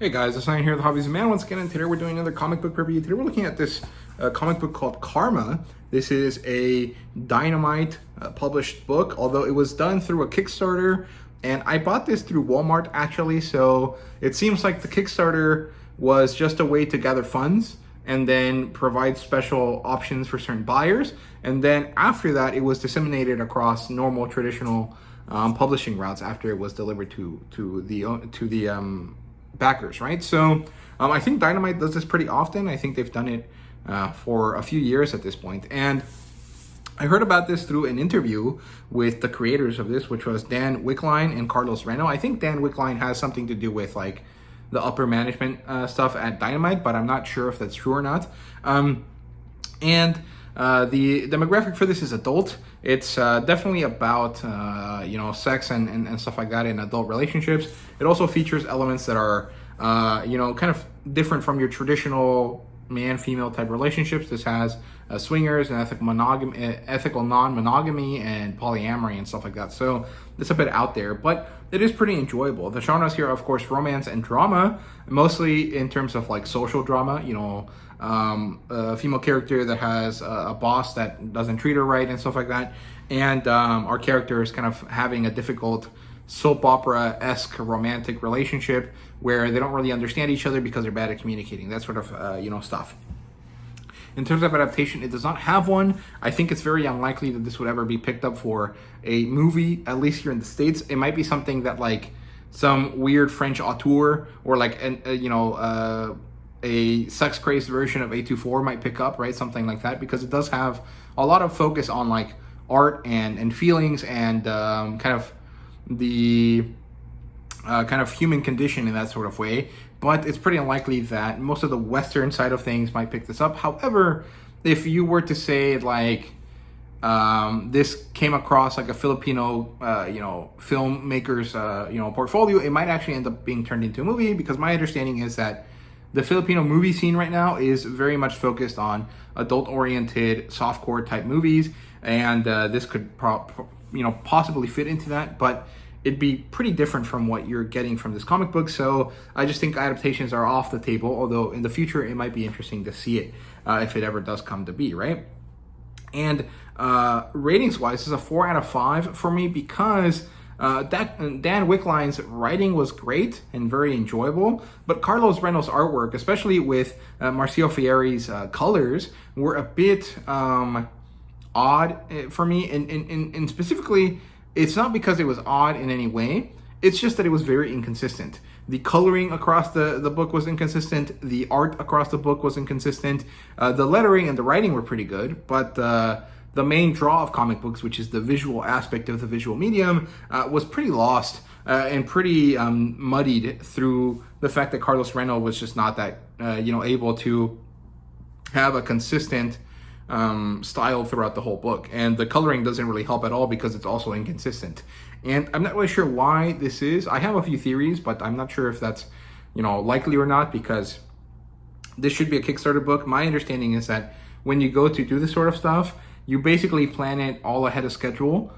Hey guys, it's Ryan here with HobbiesofaMan once again, and today we're doing another comic book review. Today we're looking at this comic book called Karma. This is a Dynamite published book, although it was done through a Kickstarter, and I bought this through Walmart actually, so it seems like the Kickstarter was just a way to gather funds and then provide special options for certain buyers, and then after that it was disseminated across normal traditional publishing routes after it was delivered to the backers, right? So I think Dynamite does this pretty often. I think they've done it for a few years at this point. And I heard about this through an interview with the creators of this, which was Dan Wickline and Carlos Reno. I think Dan Wickline has something to do with like the upper management stuff at Dynamite, but I'm not sure if that's true or not. The demographic for this is adult. It's definitely about sex and stuff like that in adult relationships. It also features elements that are kind of different from your traditional man-female type relationships. This has swingers and ethical non-monogamy and polyamory and stuff like that. So it's a bit out there, but it is pretty enjoyable. The genres here, of course, romance and drama, mostly in terms of like social drama. A female character that has a boss that doesn't treat her right and stuff like that, and our character is kind of having a difficult soap opera-esque romantic relationship where they don't really understand each other because they're bad at communicating, that sort of stuff. In terms of adaptation, it does not have one. I think it's very unlikely that this would ever be picked up for a movie, at least here in the States. It might be something that like some weird French auteur or like a sex-crazed version of A24 might pick up, right? Something like that, because it does have a lot of focus on like art and feelings and kind of the kind of human condition in that sort of way. But it's pretty unlikely that most of the Western side of things might pick this up. However, if you were to say like this came across like a Filipino filmmaker's portfolio, it might actually end up being turned into a movie, because my understanding is that the Filipino movie scene right now is very much focused on adult-oriented, softcore type movies, and this could possibly fit into that, but it'd be pretty different from what you're getting from this comic book. So I just think adaptations are off the table, although in the future it might be interesting to see it if it ever does come to be, right? And ratings-wise, this is a 4 out of 5 for me, because Dan Wickline's writing was great and very enjoyable, but Carlos Reno's artwork, especially with Marcio Fieri's colors, were a bit odd for me, and specifically, it's not because it was odd in any way, it's just that it was very inconsistent. The coloring across the book was inconsistent, the art across the book was inconsistent, the lettering and the writing were pretty good, but the main draw of comic books, which is the visual aspect of the visual medium, was pretty lost and pretty muddied through the fact that Carlos Reno was just not that able to have a consistent style throughout the whole book, and the coloring doesn't really help at all because it's also inconsistent. And I'm not really sure why this is. I have a few theories, but I'm not sure if that's likely or not, because this should be a Kickstarter book. My understanding is that when you go to do this sort of stuff, you basically plan it all ahead of schedule,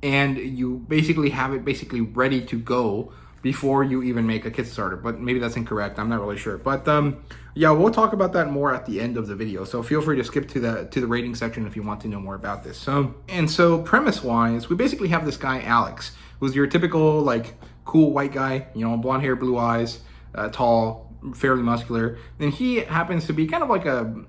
and you basically have it ready to go before you even make a Kickstarter. But maybe that's incorrect. I'm not really sure. But yeah, we'll talk about that more at the end of the video. So feel free to skip to the rating section if you want to know more about this. So premise-wise, we basically have this guy Alex, who's your typical like cool white guy, blonde hair, blue eyes, tall, fairly muscular. And he happens to be kind of like a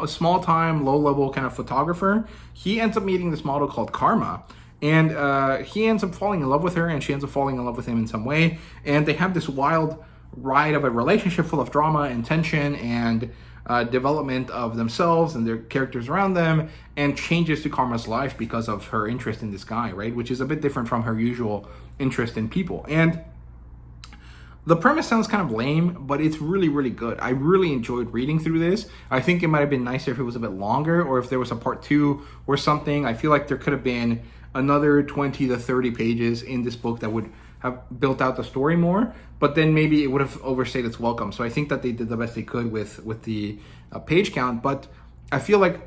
small-time, low-level kind of photographer. He ends up meeting this model called Karma, and he ends up falling in love with her, and she ends up falling in love with him in some way, and they have this wild ride of a relationship full of drama and tension and development of themselves and their characters around them, and changes to Karma's life because of her interest in this guy, right? Which is a bit different from her usual interest in people. And the premise sounds kind of lame, but it's really, really good. I really enjoyed reading through this. I think it might have been nicer if it was a bit longer, or if there was a part 2 or something. I feel like there could have been another 20 to 30 pages in this book that would have built out the story more, but then maybe it would have overstayed its welcome. So I think that they did the best they could with the page count, but I feel like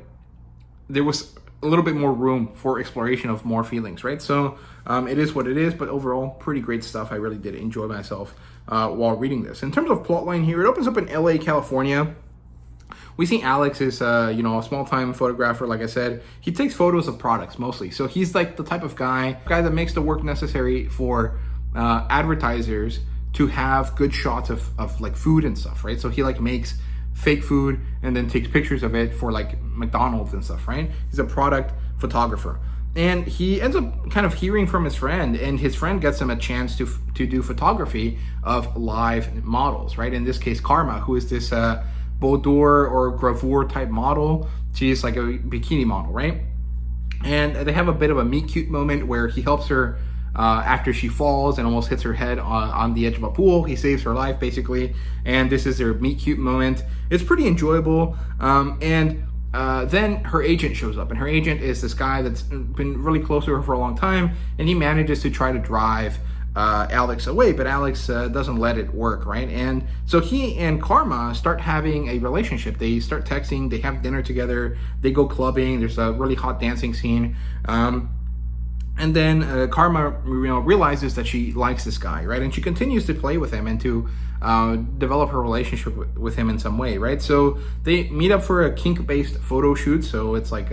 there was a little bit more room for exploration of more feelings, right? So it is what it is, but overall, pretty great stuff. I really did enjoy myself while reading this. In terms of plotline here, it opens up in LA, California. We see Alex is, a small-time photographer, like I said. He takes photos of products mostly. So he's like the type of guy that makes the work necessary for advertisers to have good shots of like food and stuff, right? So he like makes fake food and then takes pictures of it for like McDonald's and stuff, right? He's a product photographer. And he ends up kind of hearing from his friend, and his friend gets him a chance to do photography of live models, right? In this case, Karma, who is this boudoir or gravure type model. She's like a bikini model, right? And they have a bit of a meet cute moment where he helps her after she falls and almost hits her head on the edge of a pool. He saves her life, basically. And this is their meet cute moment. It's pretty enjoyable. Then her agent shows up, and her agent is this guy that's been really close to her for a long time, and he manages to try to drive Alex away, but Alex doesn't let it work, right? And so he and Karma start having a relationship. They start texting, they have dinner together, they go clubbing, there's a really hot dancing scene. And then Karma realizes that she likes this guy, right? And she continues to play with him and to develop her relationship with him in some way, right? So they meet up for a kink-based photo shoot. So it's like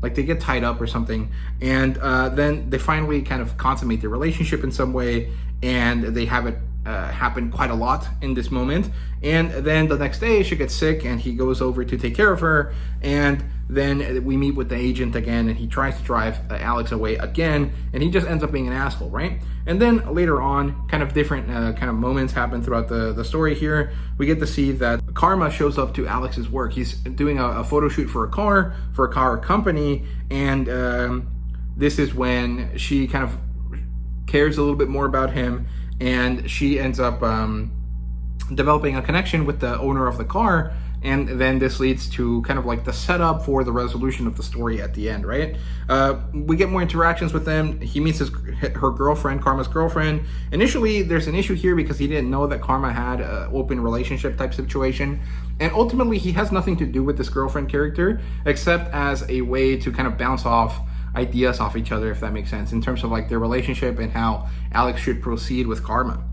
they get tied up or something. And then they finally kind of consummate their relationship in some way. And they have it happen quite a lot in this moment. And then the next day she gets sick and he goes over to take care of her. And then we meet with the agent again, and he tries to drive Alex away again, and he just ends up being an asshole, right? And then later on, kind of different kind of moments happen throughout the story here. We get to see that Karma shows up to Alex's work. He's doing a photo shoot for a car company, and this is when she kind of cares a little bit more about him, and she ends up developing a connection with the owner of the car. And then this leads to kind of like the setup for the resolution of the story at the end, right? We get more interactions with them. He meets her girlfriend, Karma's girlfriend. Initially, there's an issue here because he didn't know that Karma had an open relationship type situation. And ultimately, he has nothing to do with this girlfriend character, except as a way to kind of bounce off ideas off each other, if that makes sense, in terms of like their relationship and how Alex should proceed with Karma.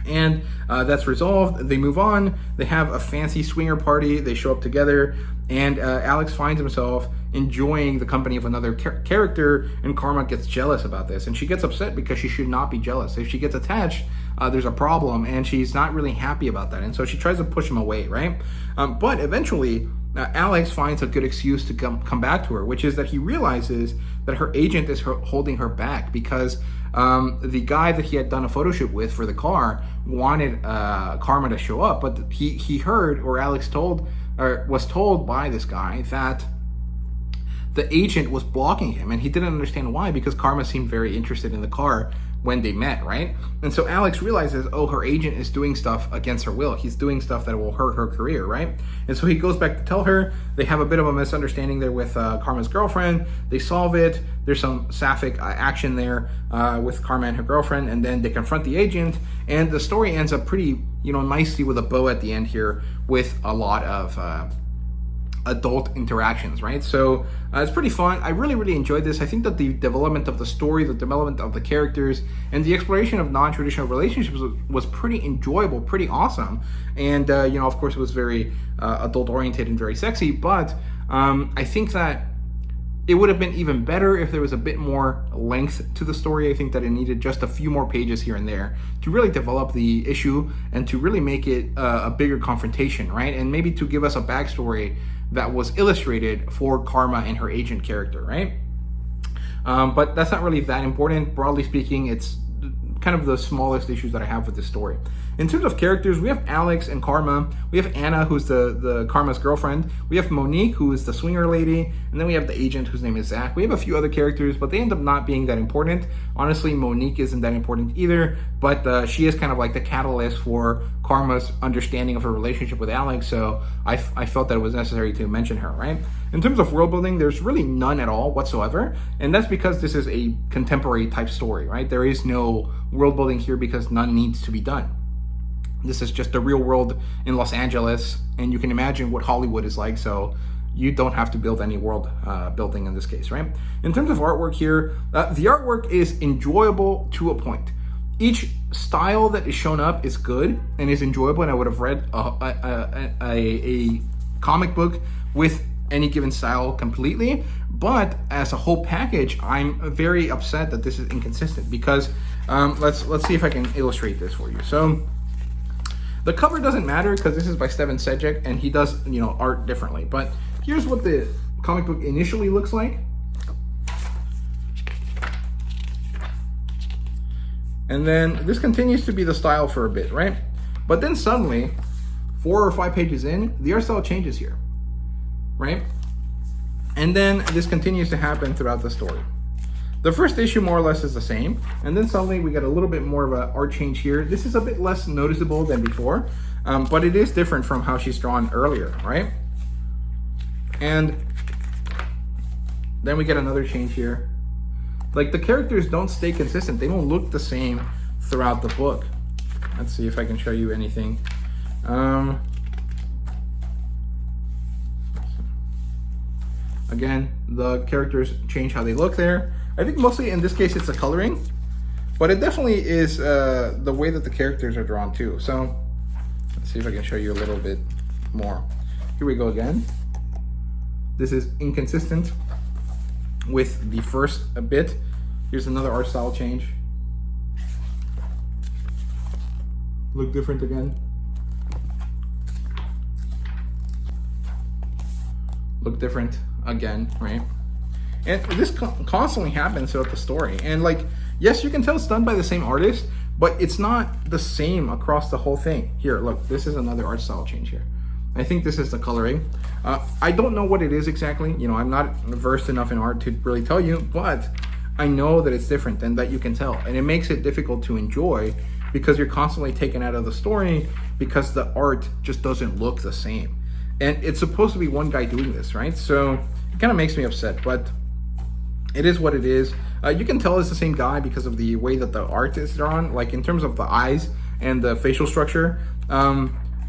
And that's resolved. They move on. They have a fancy swinger party. They show up together, and Alex finds himself enjoying the company of another character, and Karma gets jealous about this, and she gets upset because she should not be jealous. If she gets attached, there's a problem, and she's not really happy about that, and so she tries to push him away, right? But eventually, Alex finds a good excuse to come back to her, which is that he realizes that her agent is holding her back because the guy that he had done a photo shoot with for the car wanted Karma to show up, but he heard, or Alex was told by this guy that the agent was blocking him, and he didn't understand why, because Karma seemed very interested in the car when they met, right? And so Alex realizes, oh, her agent is doing stuff against her will. He's doing stuff that will hurt her career, right? And so he goes back to tell her. They have a bit of a misunderstanding there with Karma's girlfriend. They solve it. There's some sapphic action there with Karma and her girlfriend, and then they confront the agent, and the story ends up pretty, nicely with a bow at the end here with a lot of adult interactions, right? So it's pretty fun. I really, really enjoyed this. I think that the development of the story, the development of the characters, and the exploration of non-traditional relationships was pretty enjoyable, pretty awesome. And, of course, it was very adult-oriented and very sexy, but I think that it would have been even better if there was a bit more length to the story. I think that it needed just a few more pages here and there to really develop the issue and to really make it a bigger confrontation, right? And maybe to give us a backstory that was illustrated for Karma and her agent character, right? But that's not really that important. Broadly speaking, it's kind of the smallest issues that I have with this story. In terms of characters, we have Alex and Karma. We have Anna, who's the Karma's girlfriend. We have Monique, who is the swinger lady. And then we have the agent, whose name is Zach. We have a few other characters, but they end up not being that important. Honestly, Monique isn't that important either, but she is kind of like the catalyst for Karma's understanding of her relationship with Alex, so I felt that it was necessary to mention her, right? In terms of world building, there's really none at all whatsoever, and that's because this is a contemporary type story, right? There is no world building here because none needs to be done. This is just the real world in Los Angeles, and you can imagine what Hollywood is like, so you don't have to build any world building in this case, right? In terms of artwork here, the artwork is enjoyable to a point. Each style that is shown up is good and is enjoyable, and I would have read a comic book with any given style completely. But as a whole package, I'm very upset that this is inconsistent, because let's see if I can illustrate this for you. So the cover doesn't matter because this is by Steven Sejic, and he does, you know, art differently. But here's what the comic book initially looks like. And then this continues to be the style for a bit, right? But then suddenly, 4 or 5 pages in, the art style changes here, right? And then this continues to happen throughout the story. The first issue more or less is the same, and then suddenly we get a little bit more of an art change here. This is a bit less noticeable than before, but it is different from how she's drawn earlier, right? And then we get another change here. Like, the characters don't stay consistent. They don't look the same throughout the book. Let's see if I can show you anything. Again, the characters change how they look there. I think mostly in this case it's the coloring, but it definitely is the way that the characters are drawn too. So let's see if I can show you a little bit more. Here we go again. This is inconsistent with the first bit. Here's another art style change. Look different again. Look different again, right? And this constantly happens throughout the story. And like, yes, you can tell it's done by the same artist, but it's not the same across the whole thing. Here, look, this is another art style change here. I think this is the coloring. I don't know what it is exactly. You know, I'm not versed enough in art to really tell you, but I know that it's different and that you can tell. And it makes it difficult to enjoy because you're constantly taken out of the story because the art just doesn't look the same. And it's supposed to be one guy doing this, right? So it kind of makes me upset, but it is what it is. You can tell it's the same guy because of the way that the art is drawn, like in terms of the eyes and the facial structure.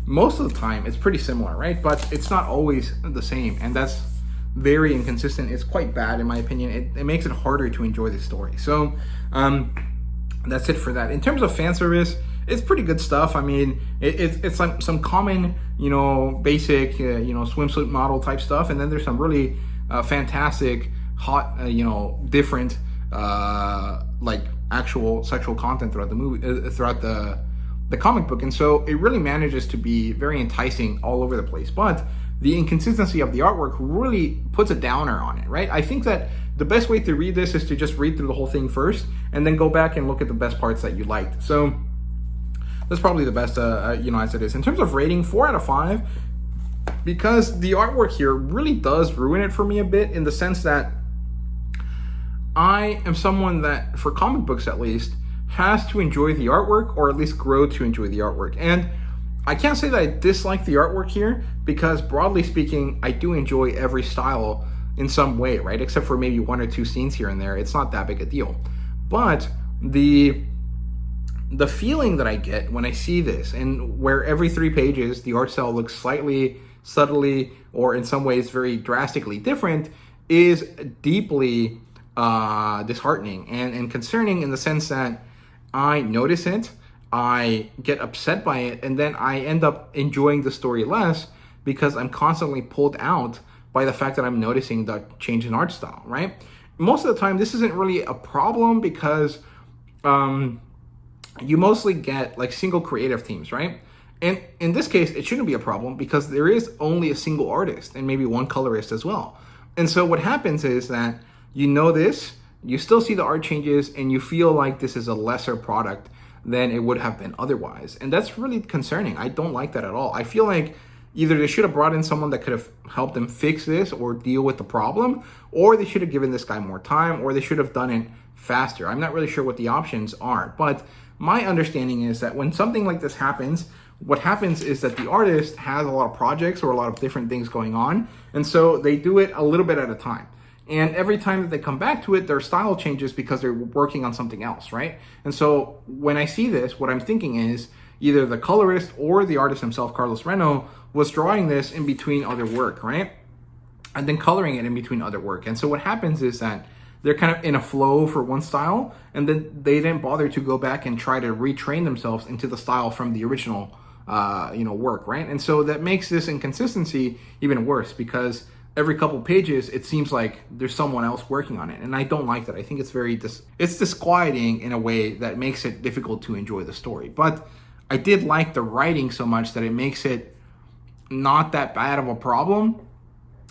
Most of the time it's pretty similar, right? But it's not always the same, and that's very inconsistent. It's quite bad in my opinion. It makes it harder to enjoy the story. So that's it for that. In terms of fan service, it's pretty good stuff. I mean, it's like some common, you know, basic, you know, swimsuit model type stuff, and then there's some really fantastic, hot, you know, different, like actual sexual content throughout the movie, throughout the comic book. And so it really manages to be very enticing all over the place. But the inconsistency of the artwork really puts a downer on it, right? I think that the best way to read this is to just read through the whole thing first and then go back and look at the best parts that you liked. So that's probably the best, you know, as it is. In terms of rating, 4 out of 5, because the artwork here really does ruin it for me a bit, in the sense that I am someone that, for comic books at least, has to enjoy the artwork, or at least grow to enjoy the artwork. And I can't say that I dislike the artwork here, because broadly speaking, I do enjoy every style in some way, right? Except for maybe 1 or 2 scenes here and there. It's not that big a deal. But the feeling that I get when I see this, and where every 3 pages the art style looks slightly, subtly, or in some ways very drastically different, is deeply disheartening and concerning, in the sense that I notice it, I get upset by it, and then I end up enjoying the story less because I'm constantly pulled out by the fact that I'm noticing the change in art style, right? Most of the time, this isn't really a problem because you mostly get like single creative teams, right? And in this case, it shouldn't be a problem because there is only a single artist and maybe 1 colorist as well. And so what happens is that you know this, you still see the art changes, and you feel like this is a lesser product than it would have been otherwise. And that's really concerning. I don't like that at all. I feel like either they should have brought in someone that could have helped them fix this or deal with the problem, or they should have given this guy more time, or they should have done it faster. I'm not really sure what the options are, but my understanding is that when something like this happens, what happens is that the artist has a lot of projects or a lot of different things going on, and so they do it a little bit at a time. And every time that they come back to it, their style changes because they're working on something else, right? And so when I see this, what I'm thinking is either the colorist or the artist himself, Carlos Reno, was drawing this in between other work, right? And then coloring it in between other work. And so what happens is that they're kind of in a flow for one style, and then they didn't bother to go back and try to retrain themselves into the style from the original work, right? And so that makes this inconsistency even worse, because every couple pages it seems like there's someone else working on it, and I don't like that. I think it's very it's disquieting in a way that makes it difficult to enjoy the story. But I did like the writing so much that it makes it not that bad of a problem.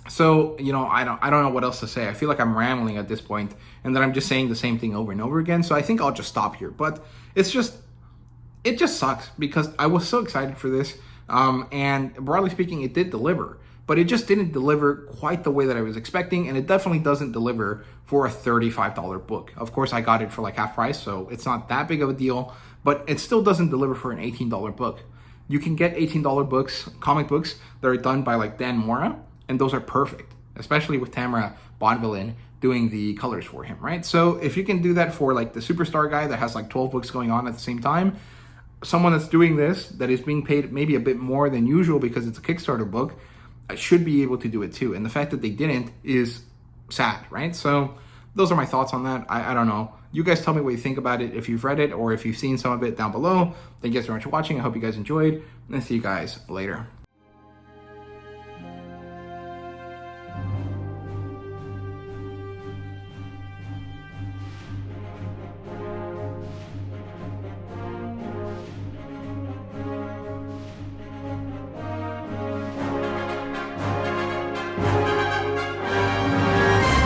So, I don't know what else to say. I feel like I'm rambling at this point, and that I'm just saying the same thing over and over again. So I think I'll just stop here. But it just sucks, because I was so excited for this. And broadly speaking, it did deliver, but it just didn't deliver quite the way that I was expecting. And it definitely doesn't deliver for a $35 book. Of course, I got it for like half price, so it's not that big of a deal, but it still doesn't deliver for an $18 book. You can get $18 books, comic books that are done by like Dan Mora, and those are perfect, especially with Tamara Bonvillain doing the colors for him, right? So if you can do that for like the superstar guy that has like 12 books going on at the same time, someone that's doing this, that is being paid maybe a bit more than usual because it's a Kickstarter book, should be able to do it too. And the fact that they didn't is sad, right? So those are my thoughts on that. I don't know. You guys tell me what you think about it, if you've read it or if you've seen some of it down below. Thank you guys very much for watching. I hope you guys enjoyed, and see you guys later.